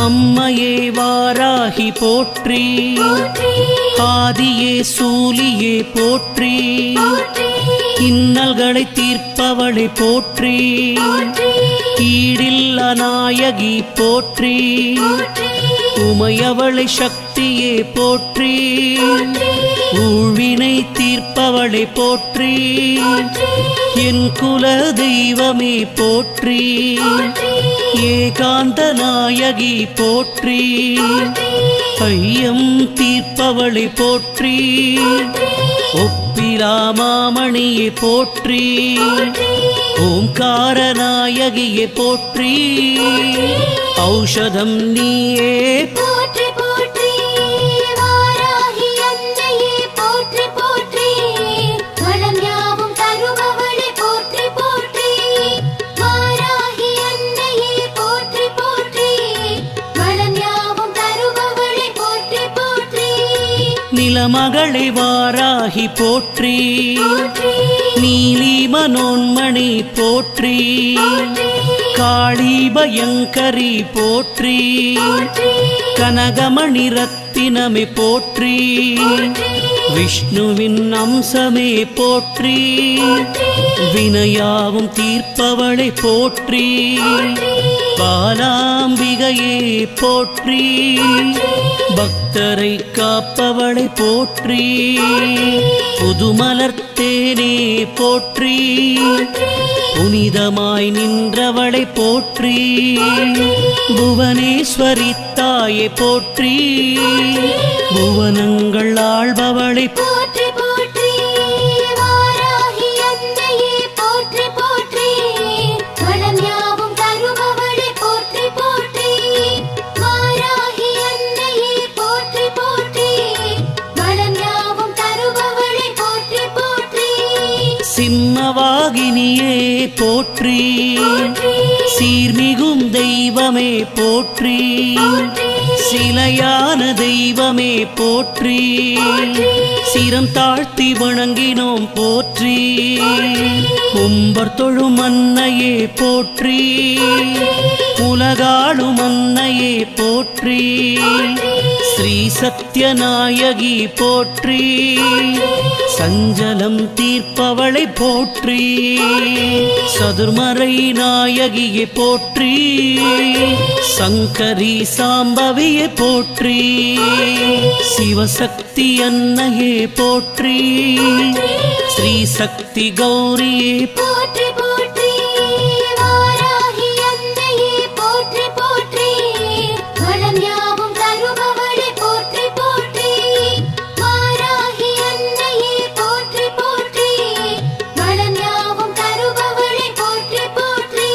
அம்மையே வாராகி போற்றி, ஆதியே சூலியே போற்றி, இன்னல்களை தீர்ப்பவளை போற்றி, ஈடில்லா நாயகி போற்றி, உமையவளை சக்தியே போற்றி, ஊழ்வினை தீர்ப்பவளை போற்றி, என் குல தெய்வமே போற்றி, ஏகாந்த நாயகி போற்றி, ஐயம் தீர்ப்பவளை போற்றி, ஒப்பிலா மாமணியை போற்றி, ஓம்கார நாயகியை போற்றி, ஔஷதம் நீயே போற்றி போற்றி, வாராகி அன்னையே போற்றி போற்றி, வளம் யாவும் தருபவளே போற்றி போற்றி, வாராகி அன்னையே போற்றி போற்றி, வளம் யாவும் தருபவளே போற்றி போற்றி, நிலமகளை வாராகி போற்றி, நீலி மனோன்மணி போற்றி, காளி பயங்கரி போற்றி, கனகமணி ரத்தினமே போற்றி, விஷ்ணுவின் அம்சமே போற்றி, வினையாவும் தீர்ப்பவளை போற்றி, பாலாம்பிகையே போற்றி, பக்தரை காப்பவளை போற்றி, புதுமலர்த்தேனே போற்றி, புனிதமாய் நின்றவளை போற்றி, புவனேஸ்வரி தாயை போற்றி, புவனங்கள் ஆள்பவளை போற்றி போற்றி, வாராகி அன்னையே போற்றி போற்றி, வளம் யாவும் தருபவளே போற்றி போற்றி, வாராகி அன்னையே போற்றி போற்றி, வளம் யாவும் தருபவளே போற்றி போற்றி, சிம்மவாகினியே போற்றி, சீர்மிகும் தெய்வமே போற்றி, சிலையான தெய்வமே போற்றி, சிரம் தாழ்த்தி வணங்கினோம் போற்றி, கும்பர் தொழும் அன்னையே போற்றி, உலகாளும் அன்னையே போற்றி, ஸ்ரீ சத்யநாயகி போற்றி, சஞ்சலம் தீர்ப்பவளை போற்றி, சதுர்மறை நாயகியை போற்றி, சங்கரி சாம்பவியை போற்றி, சிவசக்தி அன்னையே போற்றி, ஸ்ரீ சக்தி கௌரியே போற்றி போற்றி, வாராகி அன்னையே போற்றி போற்றி, வளம் யாவும் தருபவளே போற்றி போற்றி, வாராகி அன்னையே போற்றி போற்றி, வளம் யாவும் தருபவளே போற்றி போற்றி,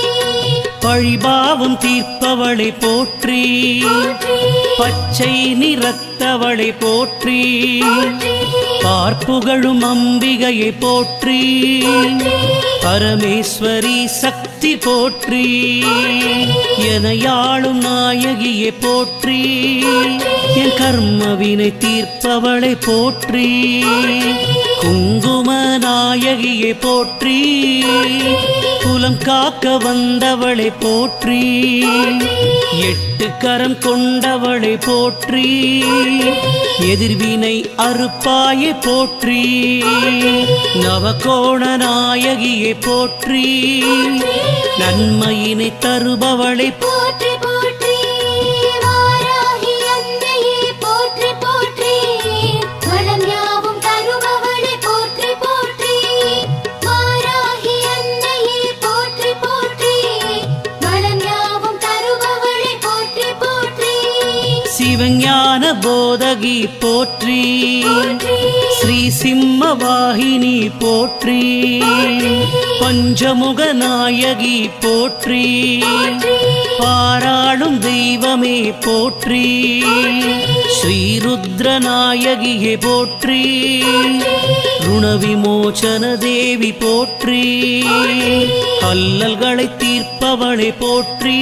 பழிபாவம் தீர்ப்பவளை போற்றி, பச்சை நிறத்தவளை போற்றி, பார்ப்புகழும் அம்பிகையை போற்றி, பரமேஸ்வரி சக்தி போற்றி, எனையாளும் நாயகியை போற்றி, என் கர்மவினை தீர்ப்பவளை போற்றி, குங்கும நாயகியை போற்றி, குலம் காக்க வந்தவளை போற்றி, எட்டு கரம் கொண்டவளை போற்றி, எதிர்வினை அறுப்பாயை போற்றி, நவகோண நாயகியை போற்றி, நன்மையினை தருபவளை போற்றி போற்றி, வாராகி அன்னையே போற்றி போற்றி, வளம் யாவும் தருபவளே போற்றி போற்றி, வாராகி அன்னையே போற்றி போற்றி, வளம் யாவும் தருபவளே போற்றி போற்றி, சிவஞான போதகி போற்றி, ஸ்ரீ சிம்மவாகினி போற்றி, பஞ்சமுக நாயகி போற்றி, பாராளும் தெய்வமே போற்றி, ஸ்ரீருத்ர நாயகியே போற்றி, ருணவிமோச்சன தேவி போற்றி, அல்லல்களை தீர்ப்பவளை போற்றி,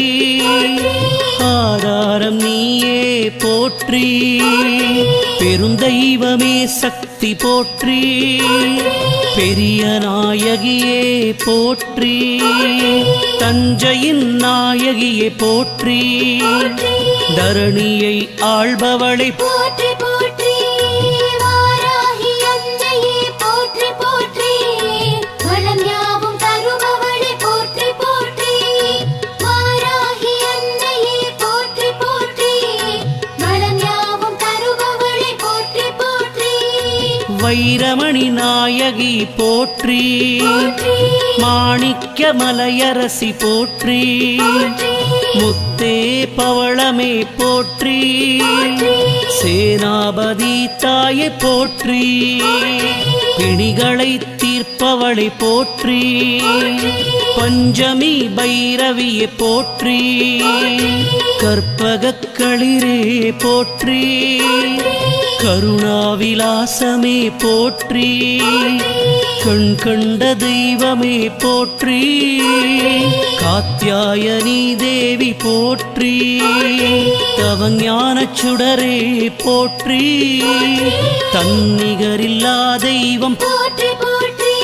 ஆதாரம் நீயே போற்றி, பெருந்தெய்வமே சக்தி சக்தி போற்றி பெரிய நாயகியே போற்றி தஞ்சையின் நாயகியே போற்றி தரணியை ஆள்பவளை போற்றி போற்றி வாராகி அன்னையே போற்றி போற்றி வளம் யாவும் தருபவளே போற்றி போற்றி வாராகி அன்னையே போற்றி போற்றி வளம் யாவும் தருபவளே போற்றி போற்றி வைரமணி நாயகி போற்றி மாணிக்க மலையரசி போற்றி முத்தே பவளமே போற்றி சேனாபதி தாயை போற்றி பிணிகளை தீர்ப்பவளை போற்றி பஞ்சமி பைரவியை போற்றி கற்பகக் களிரே போற்றி கருணாவிலாசமே போற்றி கண் கண்ட தெய்வமே போற்றி காத்யாயனி தேவி போற்றி தவஞானச் சுடரே போற்றி தன்னிகரில்லா தெய்வம் போற்றி போற்றி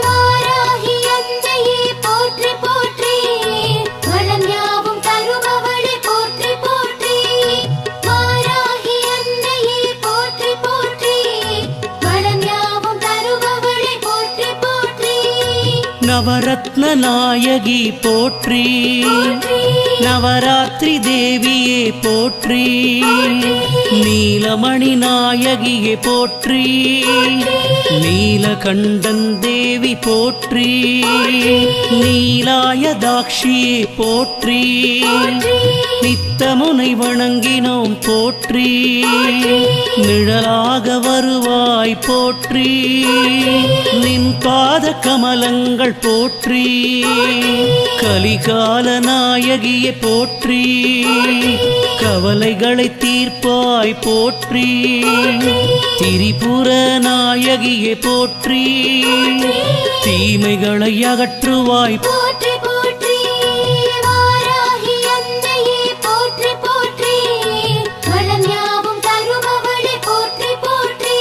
வாராகி அன்னையே போற்றி போற்றி வளம் யாவும் தருபவளே போற்றி போற்றி வாராகி அன்னையே போற்றி போற்றி வளம் யாவும் தருபவளே போற்றி போற்றி நவரத்ன நாயகி போற்றி நவராத்திரி தேவியே போற்றி நீலமணி நாயகியே போற்றி நீலகண்டன் தேவி போற்றி நீலாயதாக்ஷியே போற்றி நித்தமுனை வணங்கினோம் போற்றி நிழலாக வருவாய் போற்றி நின் பாத கமலங்கள் போற்றி கலிகால நாயகியே போற்றி கவலைகளை தீர்ப்பாய் போற்றி திரிபுர நாயகியே போற்றி தீமைகளை அகற்றுவாய் போற்றி போற்றி வாராகி அன்னையே போற்றி போற்றி வளம் யாவும் தருபவளே போற்றி போற்றி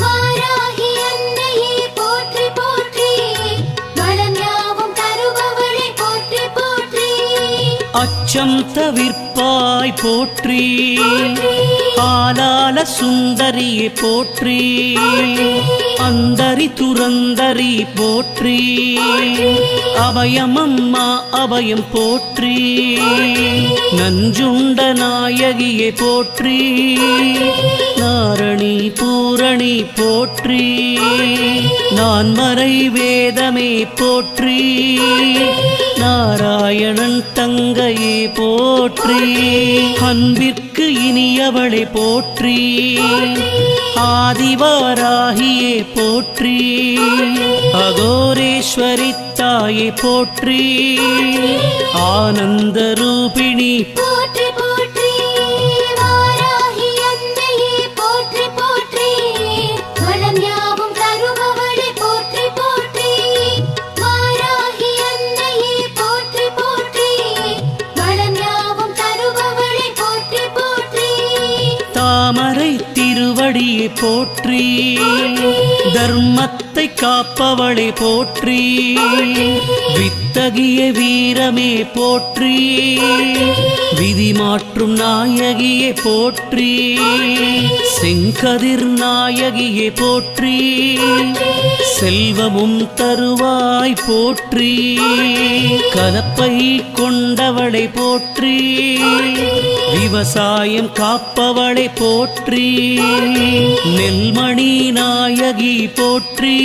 வாராகி அன்னையே போற்றி போற்றி வளம் யாவும் தருபவளே போற்றி போற்றி அச்சம் தவிர்ப்பாய் போற்றி ஆலால சுந்தரியே போற்றி அந்தரி துரந்தரி போற்றி அபயமம்மா அபயம் போற்றி நஞ்சுண்ட நாயகியே போற்றி நாரணி பூரணி போற்றி நான்மறை வேதமே போற்றி நாராயணன் தங்கையே போற்றி அன்பிற்கு இனியவளே போற்றி ஆதிவாராகியே போற்றி அகோரேஸ்வரி தாயே போற்றி ஆனந்த ரூபிணி போற்றி போற்றி வாராகி அன்னையே போற்றி போற்றி வளம் யாவும் தருபவளே போற்றி போற்றி வாராகி அன்னையே போற்றி போற்றி வளம் யாவும் தருபவளே போற்றி போற்றி தாமரை திருவடியை போற்றி தர்மத்தை காப்பவளை போற்றி வித்தகிய வீரமே போற்றி விதி மாற்றும் நாயகியே போற்றி செங்கதிர் நாயகியே போற்றி செல்வமும் தருவாய் போற்றி கலப்பை கொண்டவளை போற்றி விவசாயம் காப்பவளை போற்றி நெல்மணி நாயகி போற்றி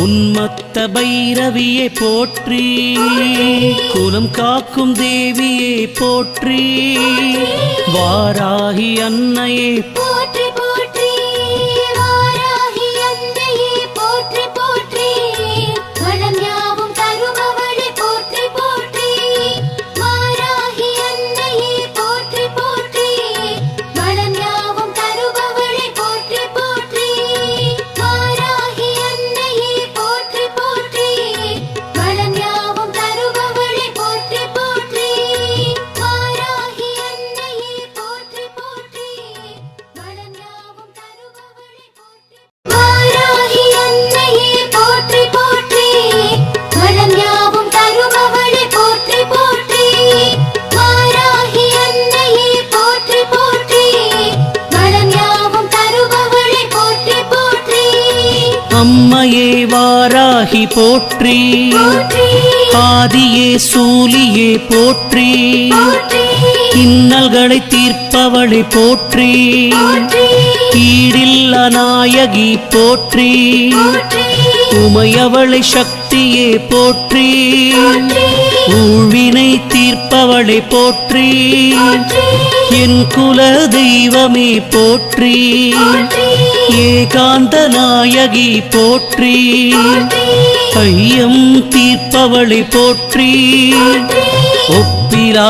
உன்மத்த பைரவியே போற்றி குலம் காக்கும் தேவியே போற்றி வாராகி அன்னையே போற்றி போற்றி வாராகி அன்னையே போற்றி போற்றி வளம் யாவும் தருபவளே போற்றி போற்றி வாராகி அன்னையே போற்றி போற்றி வளம் யாவும் தருபவளே போற்றி போற்றி வாராகி அன்னையே போற்றி போற்றி வளம் யாவும் தருபவளே போற்றி போற்றி வாராகி அன்னையே போற்றி போற்றி வளம் யாவும் வாராகி போற்றி போற்றி ஆதியே சூலியே போற்றி போற்றி இன்னல்களை தீர்ப்பவளை போற்றி போற்றி ஈடில்ல நாயகி போற்றி போற்றி உமையவளை சக்தியே போற்றி ஊழ்வினை தீர்ப்பவளை போற்றி என் குல தெய்வமே போற்றி ஏகாந்த நாயகி போற்றி ஐயம் தீர்ப்பவளை போற்றி ஒப்பிலாமாமணியை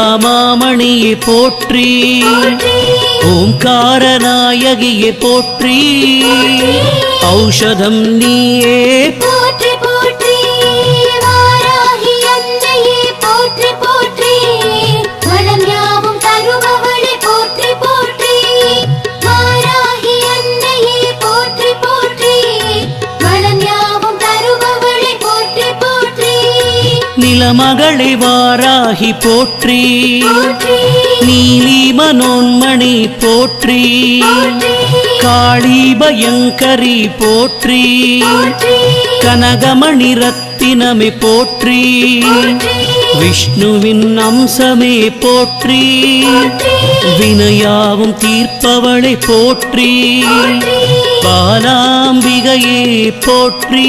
போற்றி ஓம்கார நாயகியை போற்றி ஔஷதம் நீயே போற்றி போற்றி வாராகி அன்னையே போற்றி போற்றி வளம் யாவும் தருபவளே போற்றி போற்றி வாராகி அன்னையே போற்றி போற்றி வளம் யாவும் தருபவளே போற்றி போற்றி நிலமகளை வாராகி போற்றி போற்றி நீலி மனோன்மணி போற்றி காளி பயங்கரி போற்றி கனகமணி ரத்தினமே போற்றி விஷ்ணுவின் அம்சமே போற்றி வினையாவும் தீர்ப்பவளை போற்றி பாலாம்பிகையே போற்றி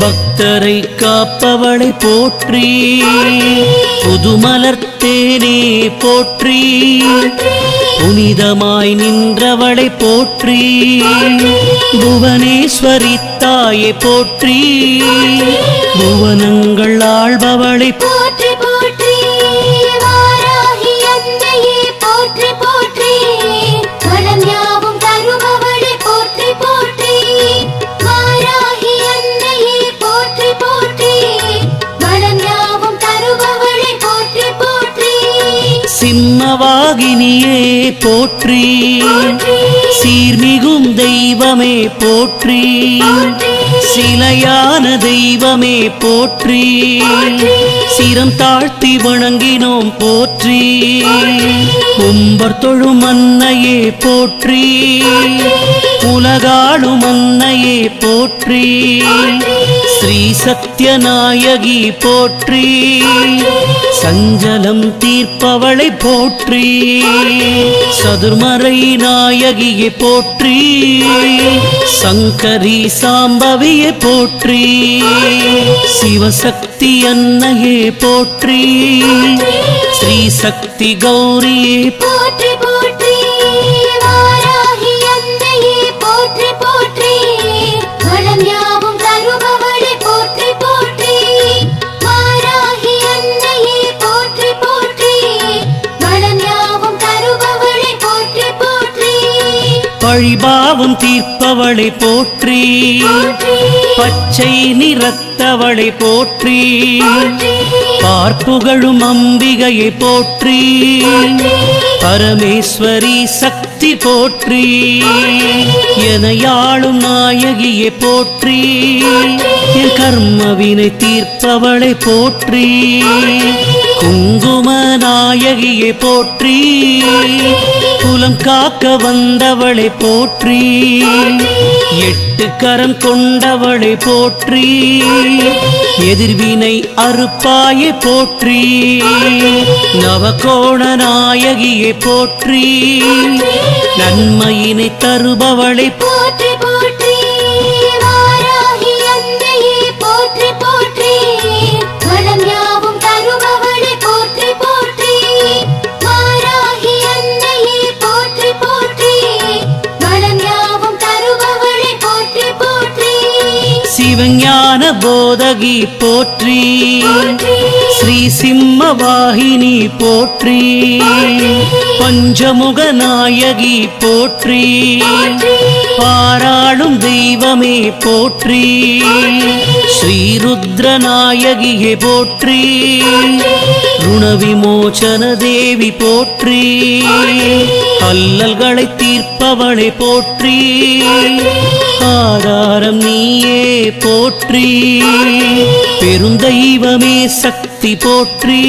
பக்தரை காப்பவளை போற்றி புதுமலர்த்தேனே போற்றி புனிதமாய் நின்றவளை போற்றி புவனேஸ்வரி தாயை போற்றி புவனங்கள் ஆள்பவளை போற்றி போற்றி வாராகி அன்னையே போற்றி போற்றி வளம் யாவும் தருபவளே போற்றி போற்றி வாராகி அன்னையே போற்றி போற்றி வளம் யாவும் தருபவளே போற்றி போற்றி சிம்மவாகினியே போற்றி சீர்மிகும் தெய்வமே போற்றி சிலையான தெய்வமே போற்றி சிரம் தாழ்த்தி வணங்கினோம் போற்றி உம்பர் தொழும் அன்னையே போற்றி உலகாளும் அன்னையே போற்றி ஸ்ரீ சத்யநாயகி போற்றி சஞ்சலம் தீர்ப்பவளை போற்றி சதுர்மறை நாயகியை போற்றி சங்கரி சாம்பவியை போற்றி சிவசக்தி அன்னையே போற்றி ஸ்ரீ சக்தி கௌரியே போற்றி போற்றி வாராகி அன்னையே போற்றி போற்றி வளம் யாவும் தருபவளே போற்றி போற்றி வாராகி அன்னையே போற்றி போற்றி வளம் யாவும் தருபவளே போற்றி போற்றி பழிபாவம் தீர்ப்பவளை போற்றி போற்றி பச்சை நிறத்தவளை போற்றி பார்ப்புகழும் அம்பிகையை போற்றி பரமேஸ்வரி சக்தி போற்றி எனையாளும் நாயகியை போற்றி என் கர்மவினை தீர்ப்பவளை போற்றி குங்கும நாயகியை போற்றி குலம் காக்க வந்தவளை போற்றி எட்டு கரம் கொண்டவளை போற்றி எதிர்வினை அறுப்பாயை போற்றி நவகோண நாயகியை போற்றி நன்மையினை தருபவளை போற்றி போற்றி வாராகி அன்னையே போற்றி போற்றி வளம் யாவும் தருபவளே போற்றி போற்றி வாராகி அன்னையே போற்றி போற்றி வளம் யாவும் தருபவளே போற்றி போற்றி சிவஞான போதகி போற்றி ஸ்ரீ சிம்மவாகினி போற்றி பஞ்சமுக நாயகி போற்றி பாராளும் தெய்வமே போற்றி ஸ்ரீருத்ர நாயகியை போற்றி ருணவிமோசன தேவி போற்றி அல்லல்களை தீர்ப்பவளை போற்றி ஆதாரம் நீயே போற்றி பெருந்தெய்வமே சக்தி போற்றி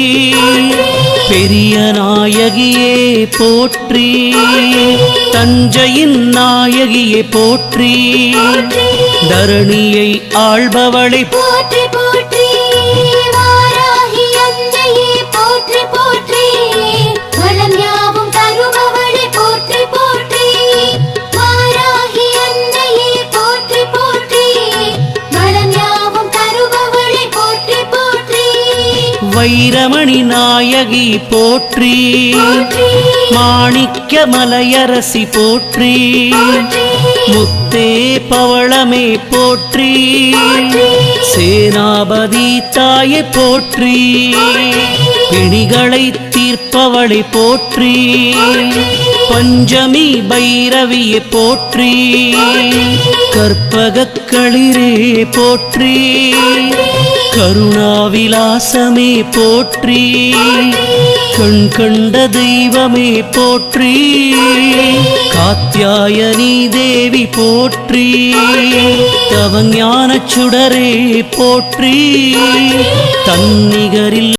பெரிய நாயகியே போற்றி தஞ்சையின் நாயகியே போற்றி தரணியை ஆள்பவளை போற்றி போற்றி வாராகி அன்னையே போற்றி போற்றி வளம் யாவும் தருபவளே போற்றி போற்றி வாராகி அன்னையே போற்றி போற்றி வளம் யாவும் தருபவளே போற்றி போற்றி வைரமணி நாயகி போற்றி போற்றி மாணிக்க மலையரசி போற்றி போற்றி முத்தே பவளமே போற்றி சேனாபதி தாயை போற்றி பிணிகளை தீர்ப்பவளை போற்றி பஞ்சமி பைரவியை போற்றி கற்பகக்களிரே போற்றி கருணாவிலாசமே போற்றி கண் கண்ட தெய்வமே போற்றி காத்யாயனி தேவி போற்றி தவஞான சுடரே போற்றி தன்னிகரில்